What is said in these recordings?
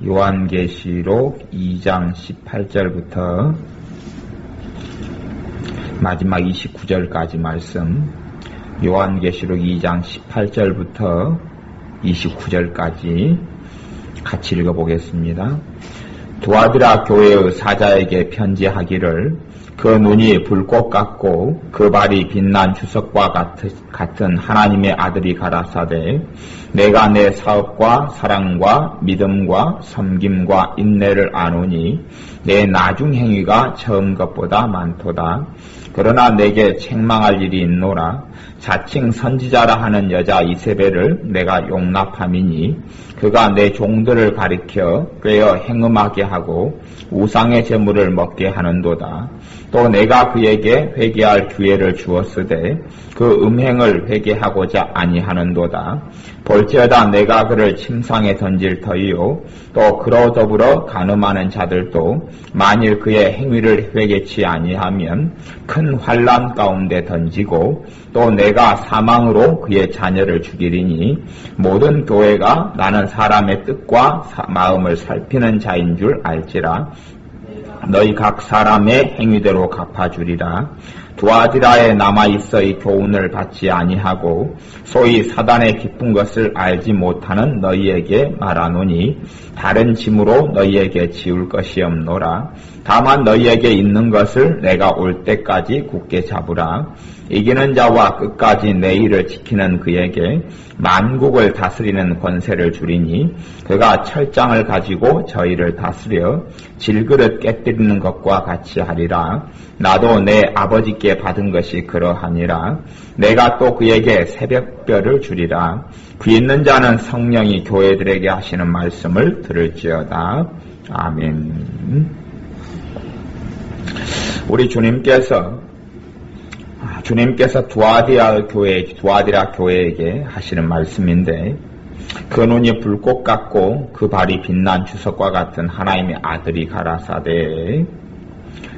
요한계시록 2장 18절부터 마지막 29절까지 말씀, 요한계시록 2장 18절부터 29절까지 같이 읽어보겠습니다. 두아디라 교회의 사자에게 편지하기를, 그 눈이 불꽃 같고 그 발이 빛난 주석과 같은 하나님의 아들이 가라사대, 내가 내 사업과 사랑과 믿음과 섬김과 인내를 아노니 내 나중 행위가 처음 것보다 많도다. 그러나 내게 책망할 일이 있노라. 자칭 선지자라 하는 여자 이세벨을 내가 용납함이니 그가 내 종들을 가리켜 꿰어 행음하게 하고 우상의 제물을 먹게 하는도다. 또 내가 그에게 회개할 기회를 주었으되 그 음행을 회개하고자 아니하는도다. 볼지어다 내가 그를 침상에 던질 터이요, 또 그로 더불어 간음하는 자들도 만일 그의 행위를 회개치 아니하면 큰 환난 가운데 던지고, 또 내가 사망으로 그의 자녀를 죽이리니 모든 교회가 나는 사람의 뜻과 마음을 살피는 자인 줄 알지라. 너희 각 사람의 행위대로 갚아주리라. 두아디라에 남아있어 이 교훈을 받지 아니하고 소위 사단의 깊은 것을 알지 못하는 너희에게 말하노니 다른 짐으로 너희에게 지울 것이 없노라. 다만 너희에게 있는 것을 내가 올 때까지 굳게 잡으라. 이기는 자와 끝까지 내 일을 지키는 그에게 만국을 다스리는 권세를 주리니 그가 철장을 가지고 저희를 다스려 질그릇 깨뜨리는 것과 같이 하리라. 나도 내 아버지께 받은 것이 그러하니라. 내가 또 그에게 새벽별을 주리라. 귀 있는 자는 성령이 교회들에게 하시는 말씀을 들을지어다. 아멘. 우리 주님께서 두아디라 교회에게 하시는 말씀인데, 그 눈이 불꽃 같고 그 발이 빛난 주석과 같은 하나님의 아들이 가라사대,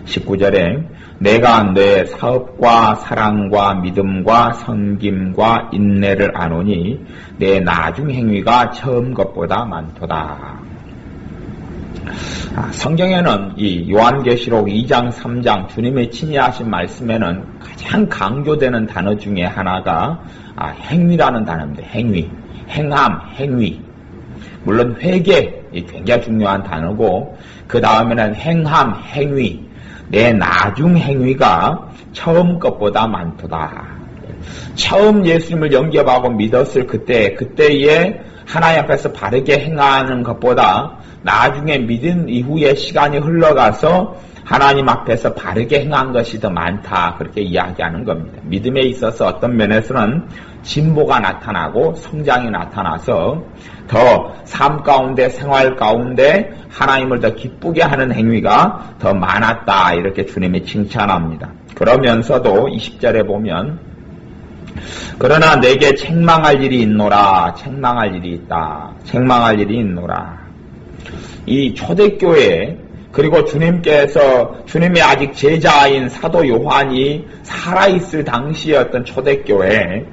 19절에 내가 내 사업과 사랑과 믿음과 섬김과 인내를 아노니 내 나중 행위가 처음 것보다 많도다. 성경에는 이 요한계시록 2장 3장 주님의 친히 하신 말씀에는 가장 강조되는 단어 중에 하나가 행위라는 단어입니다. 행위, 행함, 행위. 물론 회개, 굉장히 중요한 단어고, 그 다음에는 행함, 행위. 내 나중 행위가 처음 것보다 많도다. 처음 예수님을 영접하고 믿었을 그때에 하나님 앞에서 바르게 행하는 것보다 나중에 믿은 이후에 시간이 흘러가서 하나님 앞에서 바르게 행한 것이 더 많다, 그렇게 이야기하는 겁니다. 믿음에 있어서 어떤 면에서는 진보가 나타나고 성장이 나타나서 더 삶 가운데, 생활 가운데 하나님을 더 기쁘게 하는 행위가 더 많았다, 이렇게 주님이 칭찬합니다. 그러면서도 20절에 보면 그러나 내게 책망할 일이 있노라. 책망할 일이 있다. 책망할 일이 있노라. 이 초대교회, 그리고 주님의 아직 제자인 사도 요한이 살아있을 당시의 어떤 초대교회,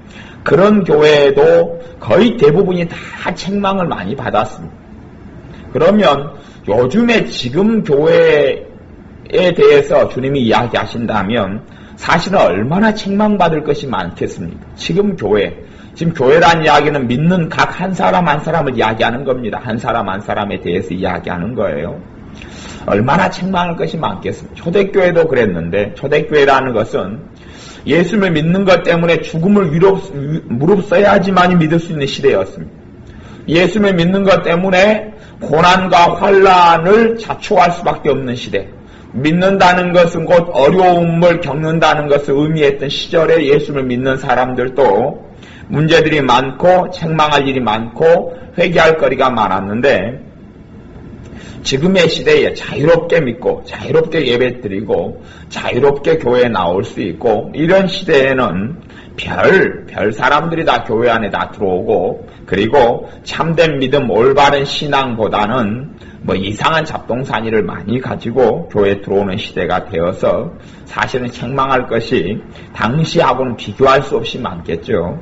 그런 교회에도 거의 대부분이 다 책망을 많이 받았습니다. 그러면 요즘에 지금 교회에 대해서 주님이 이야기하신다면 사실은 얼마나 책망받을 것이 많겠습니까? 지금 교회란 이야기는 믿는 각 한 사람 한 사람을 이야기하는 겁니다. 한 사람 한 사람에 대해서 이야기하는 거예요. 얼마나 책망할 것이 많겠습니까? 초대교회도 그랬는데, 초대교회라는 것은 예수를 믿는 것 때문에 죽음을 무릅써야지만 믿을 수 있는 시대였습니다. 예수를 믿는 것 때문에 고난과 환난을 자초할 수밖에 없는 시대. 믿는다는 것은 곧 어려움을 겪는다는 것을 의미했던 시절에 예수를 믿는 사람들도 문제들이 많고 책망할 일이 많고 회개할 거리가 많았는데, 지금의 시대에 자유롭게 믿고 자유롭게 예배드리고 자유롭게 교회에 나올 수 있고, 이런 시대에는 별 사람들이 다 교회 안에 다 들어오고, 그리고 참된 믿음, 올바른 신앙보다는 이상한 잡동사니를 많이 가지고 교회에 들어오는 시대가 되어서 사실은 책망할 것이 당시하고는 비교할 수 없이 많겠죠.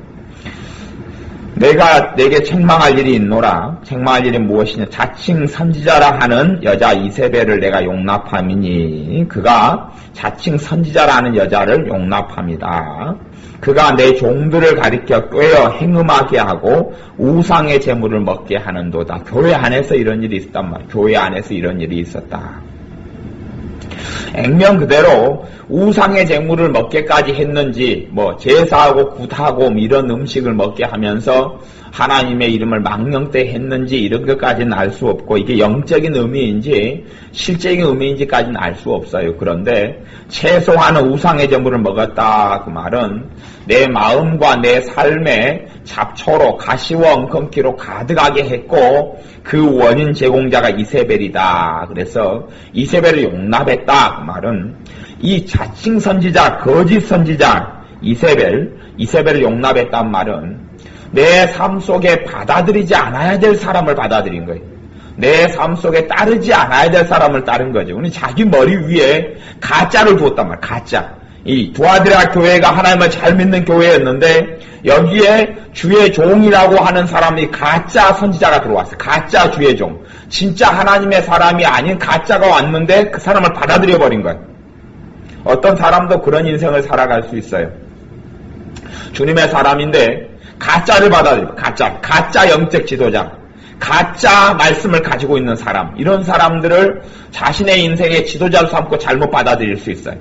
내가 내게 책망할 일이 있노라. 책망할 일이 무엇이냐? 자칭 선지자라 하는 여자 이세벨을 내가 용납함이니, 그가 자칭 선지자라 하는 여자를 용납합니다. 그가 내 종들을 가리켜 꿰어 행음하게 하고 우상의 재물을 먹게 하는도다. 교회 안에서 이런 일이 있었단 말이야. 교회 안에서 이런 일이 있었다. 액면 그대로 우상의 재물을 먹게까지 했는지, 제사하고 굿하고 이런 음식을 먹게 하면서 하나님의 이름을 망령되 했는지 이런 것까지는 알 수 없고, 이게 영적인 의미인지 실제적인 의미인지까지는 알 수 없어요. 그런데 최소한은 우상의 재물을 먹었다 그 말은 내 마음과 내 삶에 잡초로 가시와 엉겅퀴로 가득하게 했고, 그 원인 제공자가 이세벨이다. 그래서 이세벨을 용납했다 그 말은 이 자칭 선지자, 거짓 선지자 이세벨을 용납했단 말은 내 삶 속에 받아들이지 않아야 될 사람을 받아들인 거예요. 내 삶 속에 따르지 않아야 될 사람을 따른 거죠. 우리 자기 머리 위에 가짜를 두었단 말이에요. 가짜. 이 두아드라 교회가 하나님을 잘 믿는 교회였는데 여기에 주의 종이라고 하는 사람이 가짜 선지자가 들어왔어요. 가짜 주의 종. 진짜 하나님의 사람이 아닌 가짜가 왔는데 그 사람을 받아들여 버린 거예요. 어떤 사람도 그런 인생을 살아갈 수 있어요. 주님의 사람인데 가짜를 받아들여. 가짜 영적 지도자. 가짜 말씀을 가지고 있는 사람. 이런 사람들을 자신의 인생의 지도자로 삼고 잘못 받아들일 수 있어요.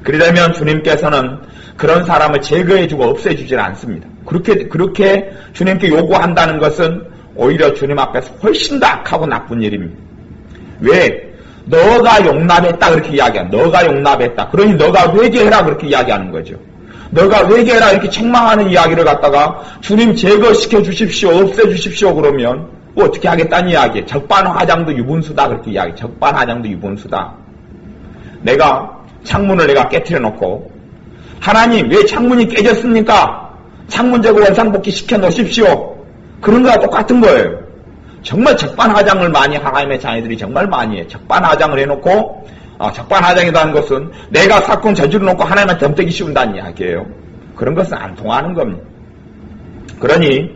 그러려면 주님께서는 그런 사람을 제거해주고 없애주질 않습니다. 그렇게 주님께 요구한다는 것은 오히려 주님 앞에서 훨씬 더 악하고 나쁜 일입니다. 왜? 너가 용납했다 그렇게 이야기한다. 너가 용납했다. 그러니 너가 회개해라 그렇게 이야기하는 거죠. 너가 회개해라 이렇게 책망하는 이야기를 갖다가 주님 제거시켜 주십시오, 없애 주십시오 그러면 어떻게 하겠다는 이야기예요. 적반하장도 유분수다 그렇게 이야기해요. 적반하장도 유분수다. 창문을 내가 깨트려 놓고 하나님 왜 창문이 깨졌습니까? 창문 제거 원상복귀 시켜 놓으십시오. 그런 거와 똑같은 거예요. 정말 적반하장을 많이 하나님의 자녀들이 정말 많이 해요. 적반하장을 해놓고 적반하장이라는 것은 내가 사건 저지러 놓고 하나님한테 덤대기 씌운다는 이야기예요. 그런 것은 안 통하는 겁니다. 그러니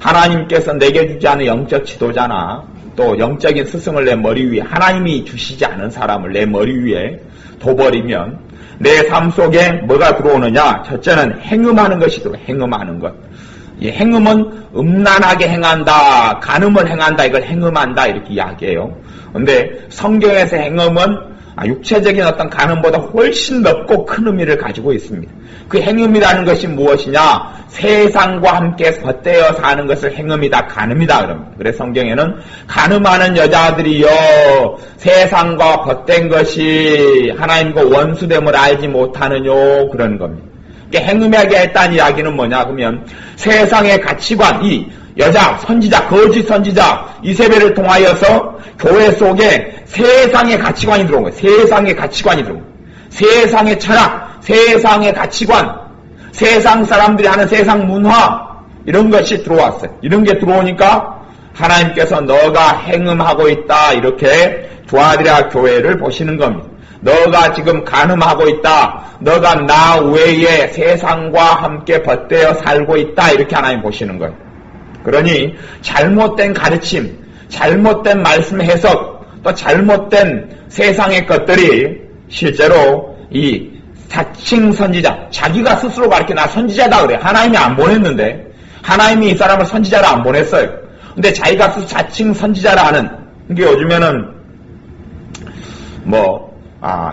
하나님께서 내게 주지 않은 영적 지도자나 또 영적인 스승을 내 머리 위에 하나님이 주시지 않은 사람을 내 머리 위에 둬버리면 내 삶 속에 뭐가 들어오느냐? 첫째는 행음하는 것이 들어요. 행음하는 것. 이 행음은 음란하게 행한다, 간음을 행한다, 이걸 행음한다 이렇게 이야기해요. 근데 성경에서 행음은 육체적인 어떤 간음보다 훨씬 넓고 큰 의미를 가지고 있습니다. 그 행음이라는 것이 무엇이냐? 세상과 함께 덧대어 사는 것을 행음이다, 간음이다 그럽니다. 그래서 성경에는 간음하는 여자들이여 세상과 덧댄 것이 하나님과 원수됨을 알지 못하느뇨 그런 겁니다. 행음하게 했다는 이야기는 뭐냐 그러면 세상의 가치관, 이 여자 선지자, 거짓 선지자 이세벨을 통하여서 교회 속에 세상의 가치관이 들어온 거예요. 세상의 가치관이 들어온 거예요. 세상의 철학, 세상의 가치관, 세상 사람들이 하는 세상 문화 이런 것이 들어왔어요. 이런 게 들어오니까 하나님께서 너가 행음하고 있다 이렇게 두아드라 교회를 보시는 겁니다. 너가 지금 간음하고 있다. 너가 나 외에 세상과 함께 벗대어 살고 있다. 이렇게 하나님 보시는 거예요. 그러니 잘못된 가르침, 잘못된 말씀 해석, 또 잘못된 세상의 것들이 실제로 이 자칭 선지자, 자기가 스스로 가르쳐 나 선지자다 그래. 하나님이 안 보냈는데 하나님이 이 사람을 선지자로 안 보냈어요. 근데 자기가 스스로 자칭 선지자라 하는 이게 요즘에는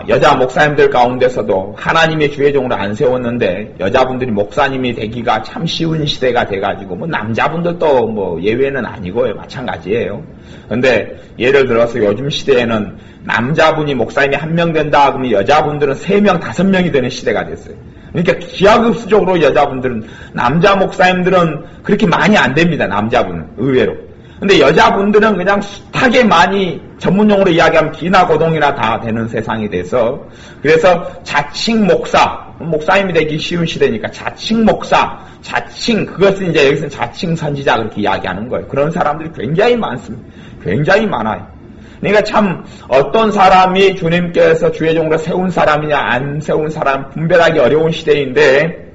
여자 목사님들 가운데서도 하나님의 주의종으로 안 세웠는데 여자분들이 목사님이 되기가 참 쉬운 시대가 돼가지고 남자분들도 예외는 아니고요. 마찬가지예요. 근데 예를 들어서 요즘 시대에는 남자분이 목사님이 1명 된다 그러면 여자분들은 3명, 5명이 되는 시대가 됐어요. 그러니까 기하급수적으로 여자분들은 남자 목사님들은 그렇게 많이 안 됩니다. 남자분은 의외로. 근데 여자분들은 그냥 숱하게 많이 전문용어로 이야기하면 기나 고동이나 다 되는 세상이 돼서 그래서 자칭 목사님이 되기 쉬운 시대니까 자칭 목사, 그것은 이제 여기서 자칭 선지자 그렇게 이야기하는 거예요. 그런 사람들이 굉장히 많습니다. 굉장히 많아요. 그러니까 참 어떤 사람이 주님께서 주의 종으로 세운 사람이냐 안 세운 사람 분별하기 어려운 시대인데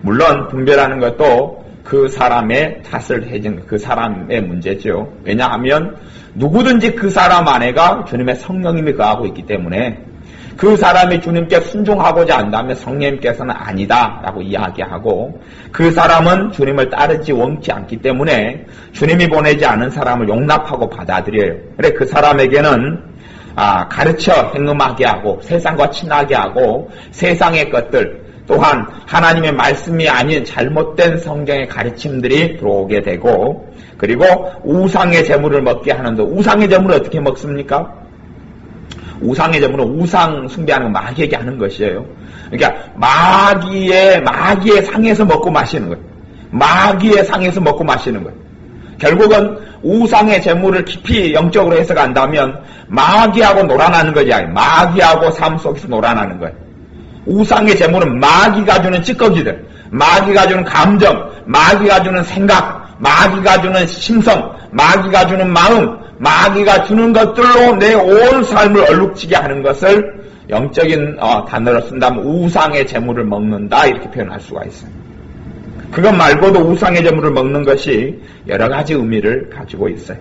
물론 분별하는 것도 그 사람의 탓을 해준 그 사람의 문제죠. 왜냐하면 누구든지 그 사람 안에가 주님의 성령님이 거하고 있기 때문에 그 사람이 주님께 순종하고자 한다면 성령님께서는 아니다라고 이야기하고 그 사람은 주님을 따르지 원치 않기 때문에 주님이 보내지 않은 사람을 용납하고 받아들여요. 그래 그 사람에게는 가르쳐 행음하게 하고 세상과 친하게 하고 세상의 것들 또한 하나님의 말씀이 아닌 잘못된 성경의 가르침들이 들어오게 되고 그리고 우상의 재물을 먹게 하는데 우상의 재물을 어떻게 먹습니까? 우상의 재물은 우상 숭배하는 거 마귀에게 하는 것이에요. 그러니까 마귀의 상에서 먹고 마시는 거예요. 마귀의 상에서 먹고 마시는 거예요. 결국은 우상의 재물을 깊이 영적으로 해석한다면 마귀하고 놀아나는 거지. 마귀하고 삶 속에서 놀아나는 거예요. 우상의 재물은 마귀가 주는 찌꺼기들, 마귀가 주는 감정, 마귀가 주는 생각, 마귀가 주는 심성, 마귀가 주는 마음, 마귀가 주는 것들로 내 온 삶을 얼룩지게 하는 것을 영적인 단어로 쓴다면 우상의 재물을 먹는다 이렇게 표현할 수가 있어요. 그것 말고도 우상의 재물을 먹는 것이 여러 가지 의미를 가지고 있어요.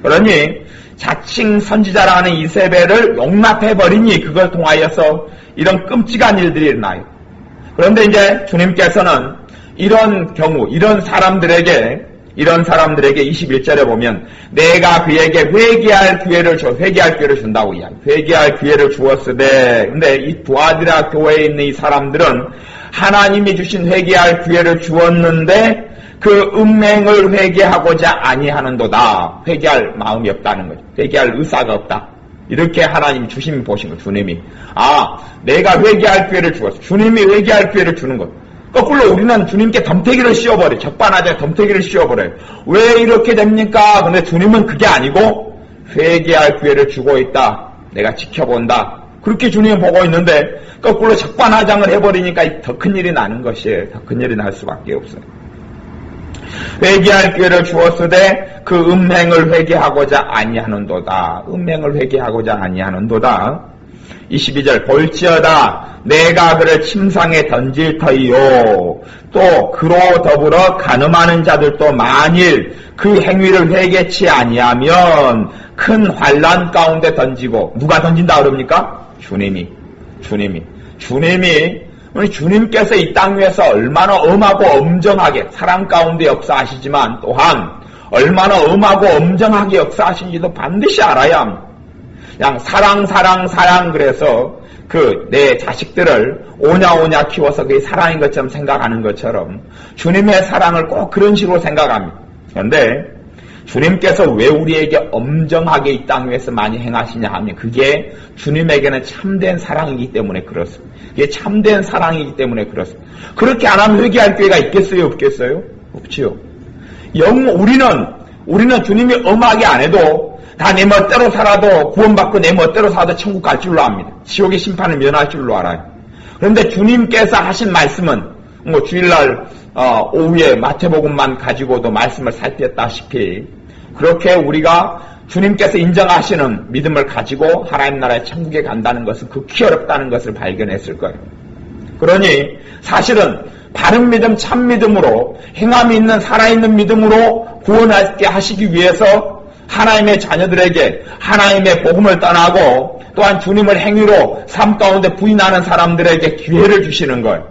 그러니 자칭 선지자라는 이세벨을 용납해버리니 그걸 통하여서 이런 끔찍한 일들이 일어나요. 그런데 이제 주님께서는 이런 경우, 이런 사람들에게 21절에 보면 내가 그에게 회개할 기회를 준다고 이야기해요. 회개할 기회를 주었으되 근데 이 두아디라 교회에 있는 이 사람들은 하나님이 주신 회개할 기회를 주었는데 그 음행을 회개하고자 아니하는도다. 회개할 마음이 없다는 거죠. 회개할 의사가 없다. 이렇게 하나님이 주심이 보신 거예요. 주님이. 내가 회개할 기회를 주었어. 주님이 회개할 기회를 주는 것. 거꾸로 우리는 주님께 덤태기를 씌워버려요. 적반하장에 덤태기를 씌워버려요. 왜 이렇게 됩니까? 근데 주님은 그게 아니고 회개할 기회를 주고 있다. 내가 지켜본다. 그렇게 주님은 보고 있는데 거꾸로 적반하장을 해버리니까 더 큰 일이 나는 것이에요. 더 큰 일이 날 수밖에 없어요. 회개할 기회를 주었으되 그 음행을 회개하고자 아니하는도다. 음행을 회개하고자 아니하는도다. 22절 볼지어다 내가 그를 침상에 던질 터이요 또 그로 더불어 간음하는 자들도 만일 그 행위를 회개치 아니하면 큰 환난 가운데 던지고 누가 던진다 그럽니까? 주님께서 이 땅 위에서 얼마나 엄하고 엄정하게 사랑 가운데 역사하시지만 또한 얼마나 엄하고 엄정하게 역사하신지도 반드시 알아야 합니다. 그냥 사랑 그래서 내 자식들을 오냐 키워서 그게 사랑인 것처럼 생각하는 것처럼 주님의 사랑을 꼭 그런 식으로 생각합니다. 그런데 주님께서 왜 우리에게 엄정하게 이 땅 위에서 많이 행하시냐 하면 그게 주님에게는 참된 사랑이기 때문에 그렇습니다. 그게 참된 사랑이기 때문에 그렇습니다. 그렇게 안 하면 회개할 기회가 있겠어요? 없겠어요? 없지요. 우리는 주님이 엄하게 안 해도 다 내 멋대로 살아도 구원받고 내 멋대로 살아도 천국 갈 줄로 압니다. 지옥의 심판을 면할 줄로 알아요. 그런데 주님께서 하신 말씀은 주일날 오후에 마태복음만 가지고도 말씀을 살폈다시피 그렇게 우리가 주님께서 인정하시는 믿음을 가지고 하나님 나라의 천국에 간다는 것은 극히 어렵다는 것을 발견했을 거예요. 그러니 사실은 바른 믿음, 참 믿음으로 행함이 있는 살아있는 믿음으로 구원하게 하시기 위해서 하나님의 자녀들에게 하나님의 복음을 떠나고 또한 주님을 행위로 삶 가운데 부인하는 사람들에게 기회를 주시는 거예요.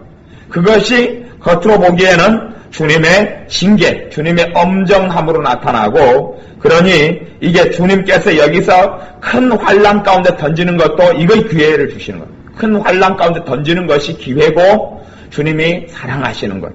그것이 겉으로 보기에는 주님의 징계, 주님의 엄정함으로 나타나고 그러니 이게 주님께서 여기서 큰 환난 가운데 던지는 것도 이거의 기회를 주시는 거예요. 큰 환난 가운데 던지는 것이 기회고 주님이 사랑하시는 거예요.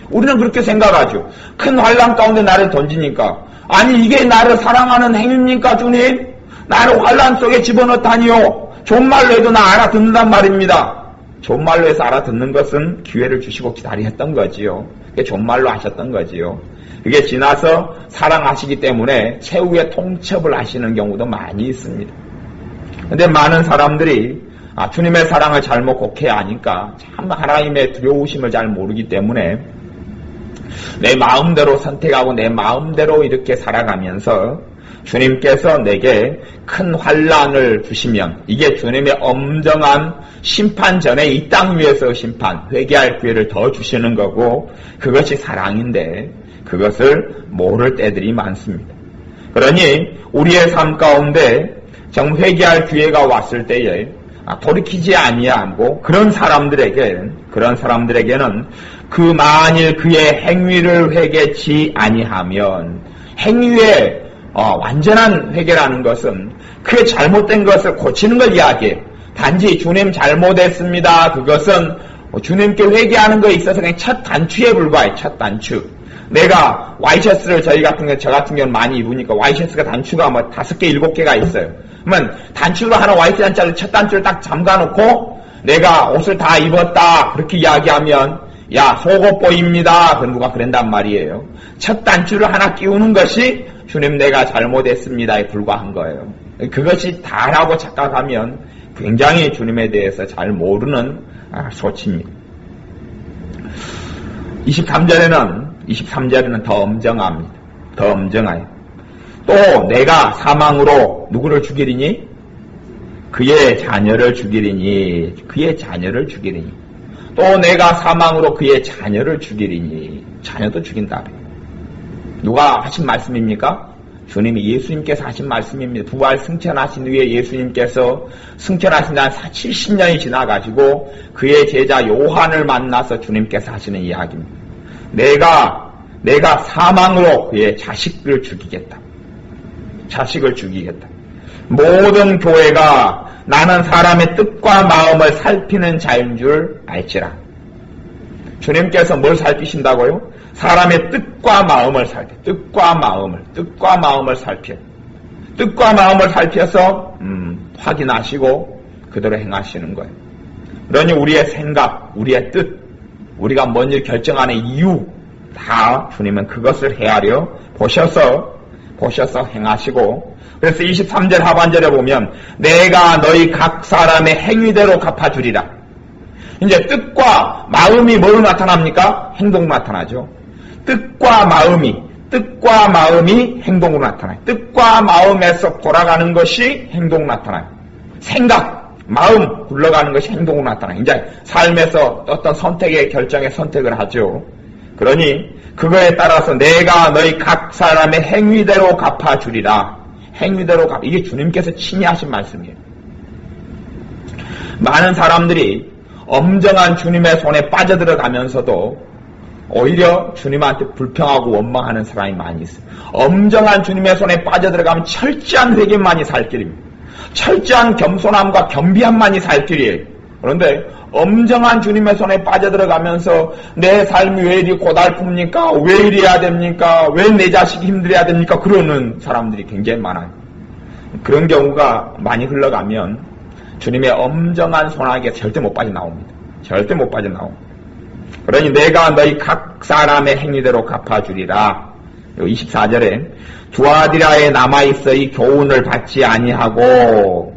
우리는 그렇게 생각하죠. 큰 환난 가운데 나를 던지니까 아니 이게 나를 사랑하는 행위입니까 주님? 나를 환난 속에 집어넣다니요. 좋은 말로 해도 나 알아듣는단 말입니다. 좋은 말로 해서 알아듣는 것은 기회를 주시고 기다렸던 거지요. 그게 좋은 말로 하셨던 거지요. 그게 지나서 사랑하시기 때문에 최후의 통첩을 하시는 경우도 많이 있습니다. 그런데 많은 사람들이 주님의 사랑을 잘못 곡해야 하니까 참 하나님의 두려우심을 잘 모르기 때문에 내 마음대로 선택하고 내 마음대로 이렇게 살아가면서 주님께서 내게 큰 환난을 주시면 이게 주님의 엄정한 심판 전에 이 땅 위에서 심판, 회개할 기회를 더 주시는 거고 그것이 사랑인데 그것을 모를 때들이 많습니다. 그러니 우리의 삶 가운데 정말 회개할 기회가 왔을 때에 돌이키지 아니하고 그런 사람들에게는 그 만일 그의 행위를 회개치 아니하면 행위의 완전한 회개라는 것은 그의 잘못된 것을 고치는 걸 이야기해요. 단지 주님 잘못했습니다. 그것은 주님께 회개하는 것에 있어서 그냥 첫 단추에 불과해. 첫 단추. 내가 와이셔츠를 저 같은 경우는 많이 입으니까 와이셔츠가 단추가 5개, 7개가 있어요. 그러면 단추로 하나 와이셔츠를 첫 단추를 딱 잠가놓고 내가 옷을 다 입었다. 그렇게 이야기하면 야, 속옷 보입니다. 그 누가 그런단 말이에요. 첫 단추를 하나 끼우는 것이 주님 내가 잘못했습니다에 불과한 거예요. 그것이 다라고 착각하면 굉장히 주님에 대해서 잘 모르는 소치입니다. 23절에는 더 엄정합니다. 더 엄정해요. 또 내가 사망으로 누구를 죽이리니? 그의 자녀를 죽이리니. 또 내가 사망으로 그의 자녀를 죽이리니. 자녀도 죽인다. 누가 하신 말씀입니까? 주님이 예수님께서 하신 말씀입니다. 부활 승천하신 후에 예수님께서 승천하신 지 70년이 지나가지고 그의 제자 요한을 만나서 주님께서 하시는 이야기입니다. 내가 사망으로 그의 자식을 죽이겠다. 모든 교회가 나는 사람의 뜻과 마음을 살피는 자인 줄 알지라. 주님께서 뭘 살피신다고요? 사람의 뜻과 마음을 살펴. 뜻과 마음을 살펴서 확인하시고 그대로 행하시는 거예요. 그러니 우리의 생각, 우리의 뜻, 우리가 뭔지 결정하는 이유 다 주님은 그것을 헤아려 보셔서 행하시고, 그래서 23절 하반절에 보면 내가 너희 각 사람의 행위대로 갚아주리라. 이제 뜻과 마음이 뭘 나타납니까? 행동 나타나죠. 뜻과 마음이 행동으로 나타나요. 뜻과 마음에서 돌아가는 것이 행동 나타나요. 생각, 마음 굴러가는 것이 행동으로 나타나요. 이제 삶에서 어떤 결정에 선택을 하죠. 그러니 그거에 따라서 내가 너희 각 사람의 행위대로 갚아주리라. 이게 주님께서 친히 하신 말씀이에요. 많은 사람들이 엄정한 주님의 손에 빠져들어가면서도 오히려 주님한테 불평하고 원망하는 사람이 많이 있어요. 엄정한 주님의 손에 빠져들어가면 철저한 회개만이 살 길입니다. 철저한 겸손함과 겸비함만이 살 길이에요. 그런데 엄정한 주님의 손에 빠져들어가면서 내 삶이 왜 이리 고달픕니까? 왜 이래야 됩니까? 왜 내 자식이 힘들어야 됩니까? 그러는 사람들이 굉장히 많아요. 그런 경우가 많이 흘러가면 주님의 엄정한 손아귀에 절대 못 빠져나옵니다. 그러니 내가 너희 각 사람의 행위대로 갚아주리라. 24절에 두아디라에 남아있어 이 교훈을 받지 아니하고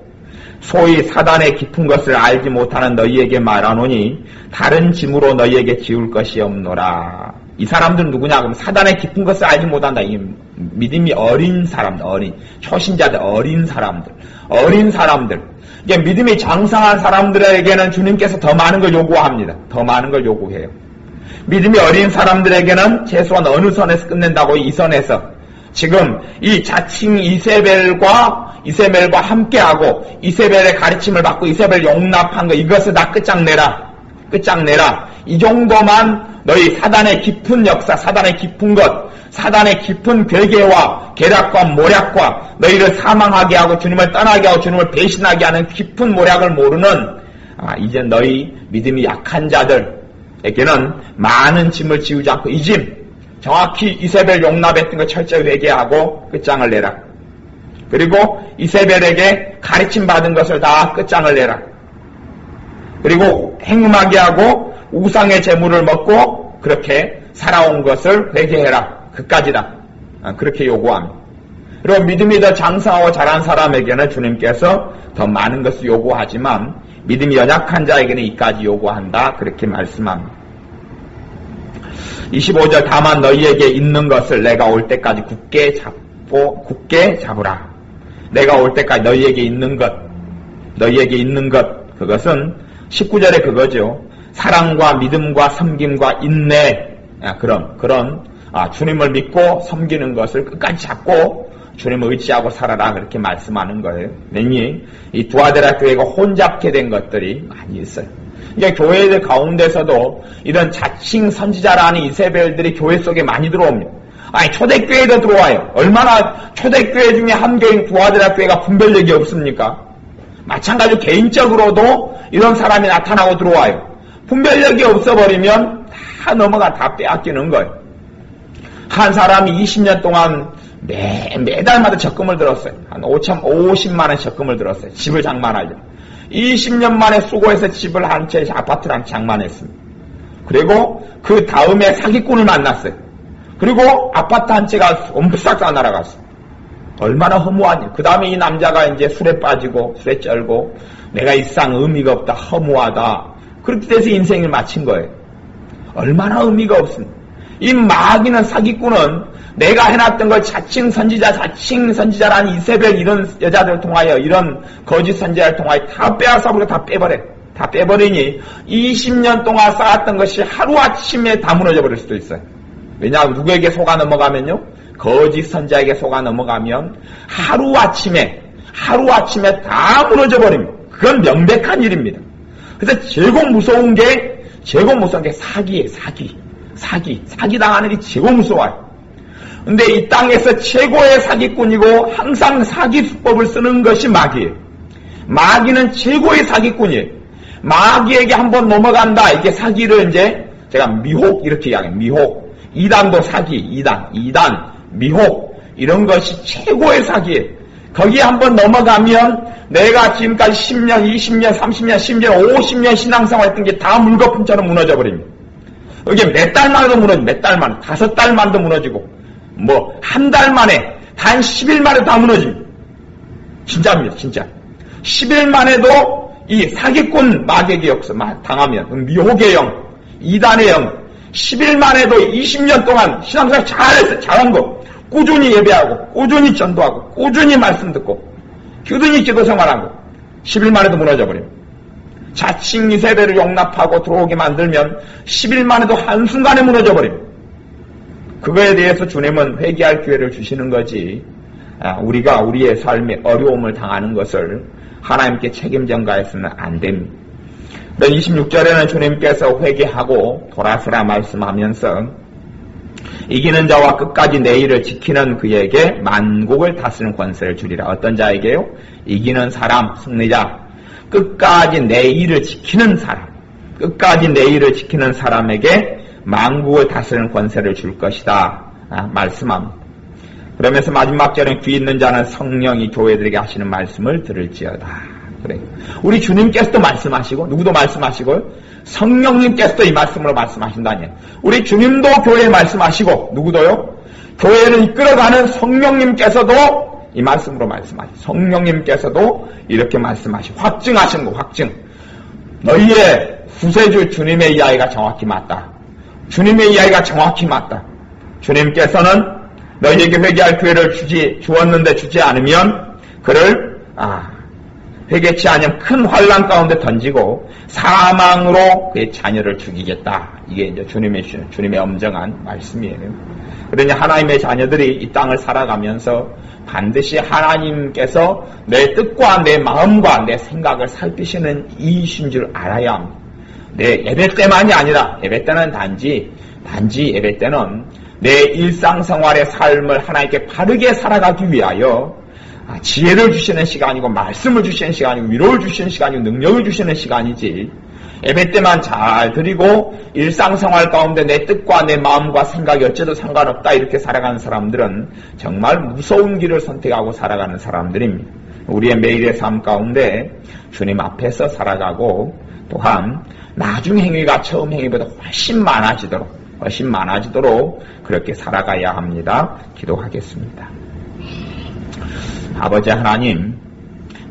소위 사단의 깊은 것을 알지 못하는 너희에게 말하노니 다른 짐으로 너희에게 지울 것이 없노라. 이 사람들은 누구냐? 그럼 사단의 깊은 것을 알지 못한다. 이 믿음이 어린 사람들, 초신자들, 어린 사람들. 이게 믿음이 장성한 사람들에게는 주님께서 더 많은 걸 요구합니다. 더 많은 걸 요구해요. 믿음이 어린 사람들에게는 최소한 어느 선에서 끝낸다고? 이 선에서. 지금 이 자칭 이세벨과 함께하고 이세벨의 가르침을 받고 이세벨 용납한 거 이것을 다 끝장내라. 이 정도만 너희 사단의 깊은 역사, 사단의 깊은 것, 사단의 깊은 괴계와 계략과 모략과 너희를 사망하게 하고 주님을 떠나게 하고 주님을 배신하게 하는 깊은 모략을 모르는 이제 너희 믿음이 약한 자들에게는 많은 짐을 지우지 않고 이 짐, 정확히 이세벨 용납했던 거 철저히 회개하고 끝장을 내라. 그리고 이세벨에게 가르침 받은 것을 다 끝장을 내라. 그리고 행음하게 하고 우상의 재물을 먹고 그렇게 살아온 것을 회개해라. 그까지다. 그렇게 요구합니다. 그리고 믿음이 더 장성하고 잘한 사람에게는 주님께서 더 많은 것을 요구하지만 믿음이 연약한 자에게는 이까지 요구한다. 그렇게 말씀합니다. 25절 다만 너희에게 있는 것을 내가 올 때까지 굳게 굳게 잡으라. 내가 올 때까지 너희에게 있는 것, 그것은 19절에 그거죠. 사랑과 믿음과 섬김과 인내, 그런 주님을 믿고 섬기는 것을 끝까지 잡고 주님을 의지하고 살아라, 그렇게 말씀하는 거예요. 왜냐하면 이 두아데라 교회가 혼잡게 된 것들이 많이 있어요. 이게 교회들 가운데서도 이런 자칭 선지자라는 이세벨들이 교회 속에 많이 들어옵니다. 아니, 초대교회도 들어와요. 얼마나 초대교회 중에 한 교회인 두아데라 교회가 분별력이 없습니까? 마찬가지로 개인적으로도 이런 사람이 나타나고 들어와요. 분별력이 없어버리면 다 다 빼앗기는 거예요. 한 사람이 20년 동안 매달마다 적금을 들었어요. 한 50만 원 적금을 들었어요. 집을 장만하려. 20년 만에 수고해서 집을 한 채, 아파트를 한 채 장만했습니다. 그리고 그 다음에 사기꾼을 만났어요. 그리고 아파트 한 채가 엄청 다 날아갔어요. 얼마나 허무하니. 그 다음에 이 남자가 이제 술에 빠지고, 술에 쩔고, 내가 이 세상 의미가 없다, 허무하다. 그렇게 돼서 인생을 마친 거예요. 얼마나 의미가 없습니다. 이 마귀는, 사기꾼은 내가 해놨던 걸 자칭 선지자라는 이세벨 이런 여자들을 통하여, 이런 거짓 선지자를 통하여 다 빼앗아버리고 다 빼버려. 다 빼버리니 20년 동안 쌓았던 것이 하루아침에 다 무너져 버릴 수도 있어요. 왜냐하면 누구에게 속아 넘어가면요, 거짓 선지자에게 속아 넘어가면 하루아침에 다 무너져 버립니다. 그건 명백한 일입니다. 그래서 제일 무서운 게 사기예요. 사기 당하는 일이 제일 무서워요. 근데 이 땅에서 최고의 사기꾼이고 항상 사기 수법을 쓰는 것이 마귀예요. 마귀는 최고의 사기꾼이에요. 마귀에게 한번 넘어간다, 이게 사기를 이제 제가 미혹 이렇게 이야기해요. 미혹. 이단도 사기, 이단, 미혹, 이런 것이 최고의 사기예요. 거기에 한번 넘어가면 내가 지금까지 10년, 20년, 30년, 심지어 50년 신앙생활 했던 게 다 물거품처럼 무너져버립니다. 이게 몇 달 만에도 무너지고, 몇 달 만에, 5달 만도 무너지고, 한 달 만에, 단 10일 만에 다 무너집니다. 진짜입니다, 진짜. 10일 만에도 이 사기꾼 마귀에게 당하면, 미혹의 영, 이단의 영, 10일 만에도 20년 동안 신앙생활 잘했어요. 잘한 거. 꾸준히 예배하고, 꾸준히 전도하고, 꾸준히 말씀 듣고, 꾸준히 기도 생활하고, 10일 만에도 무너져버립니다. 자칭 이세벨을 용납하고 들어오게 만들면 10일 만에도 한순간에 무너져버립니다. 그거에 대해서 주님은 회개할 기회를 주시는 거지, 우리가 우리의 삶에 어려움을 당하는 것을 하나님께 책임 전가해서는 안 됩니다. 26절에는 주님께서 회개하고 돌아서라 말씀하면서 이기는 자와 끝까지 내 일을 지키는 그에게 만국을 다스리는 권세를 주리라. 어떤 자에게요? 이기는 사람, 승리자, 끝까지 내 일을 지키는 사람, 끝까지 내 일을 지키는 사람에게 만국을 다스리는 권세를 줄 것이다, 말씀합니다. 그러면서 마지막 절에 귀 있는 자는 성령이 교회들에게 하시는 말씀을 들을지어다. 그래요. 우리 주님께서도 말씀하시고, 누구도 말씀하시고, 성령님께서도 이 말씀으로 말씀하신다니. 우리 주님도 교회에 말씀하시고, 누구도요? 교회를 이끌어가는 성령님께서도 이 말씀으로 말씀하시고, 성령님께서도 이렇게 말씀하시고, 확증하시는 거, 확증. 너희의 구세주 주님의 이야기가 정확히 맞다. 주님의 이야기가 정확히 맞다. 주님께서는 너희에게 회개할 기회를 주었는데 주지 않으면 그를 회개치 않으면 큰 환난 가운데 던지고 사망으로 그의 자녀를 죽이겠다. 이게 이제 주님의 엄정한 말씀이에요. 그러니 하나님의 자녀들이 이 땅을 살아가면서 반드시 하나님께서 내 뜻과 내 마음과 내 생각을 살피시는 이이신 줄 알아야 합니다. 내 예배 때만이 아니라, 예배 때는 단지 예배 때는 내 일상생활의 삶을 하나님께 바르게 살아가기 위하여 지혜를 주시는 시간이고, 말씀을 주시는 시간이고, 위로를 주시는 시간이고, 능력을 주시는 시간이지, 예배 때만 잘 드리고 일상생활 가운데 내 뜻과 내 마음과 생각이 어째도 상관없다 이렇게 살아가는 사람들은 정말 무서운 길을 선택하고 살아가는 사람들입니다. 우리의 매일의 삶 가운데 주님 앞에서 살아가고, 또한 나중 행위가 처음 행위보다 훨씬 많아지도록 그렇게 살아가야 합니다. 기도하겠습니다. 아버지 하나님,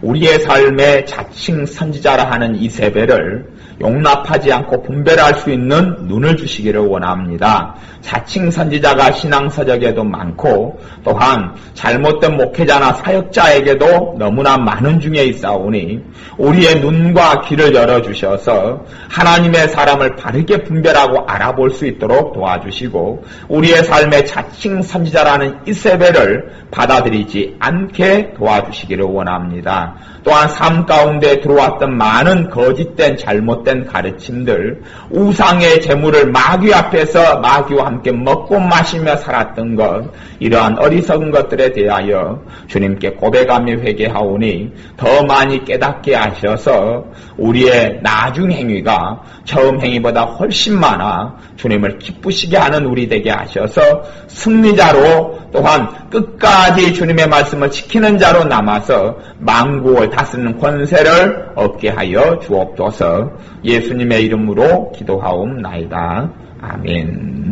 우리의 삶의 자칭 선지자라 하는 이세벨을 용납하지 않고 분별할 수 있는 눈을 주시기를 원합니다. 자칭 선지자가 신앙서적에도 많고 또한 잘못된 목회자나 사역자에게도 너무나 많은 중에 있사오니 우리의 눈과 귀를 열어주셔서 하나님의 사람을 바르게 분별하고 알아볼 수 있도록 도와주시고 우리의 삶의 자칭 선지자라는 이세벨을 받아들이지 않게 도와주시기를 원합니다. 또한 삶 가운데 들어왔던 많은 거짓된 잘못된 가르침들, 우상의 재물을 마귀 앞에서 마귀와 함께 먹고 마시며 살았던 것, 이러한 어리석은 것들에 대하여 주님께 고백하며 회개하오니 더 많이 깨닫게 하셔서 우리의 나중 행위가 처음 행위보다 훨씬 많아 주님을 기쁘시게 하는 우리 되게 하셔서 승리자로 또한 끝까지 주님의 말씀을 지키는 자로 남아서 만국을 다스리는 권세를 얻게 하여 주옵소서. 예수님의 이름으로 기도하옵나이다. 아멘.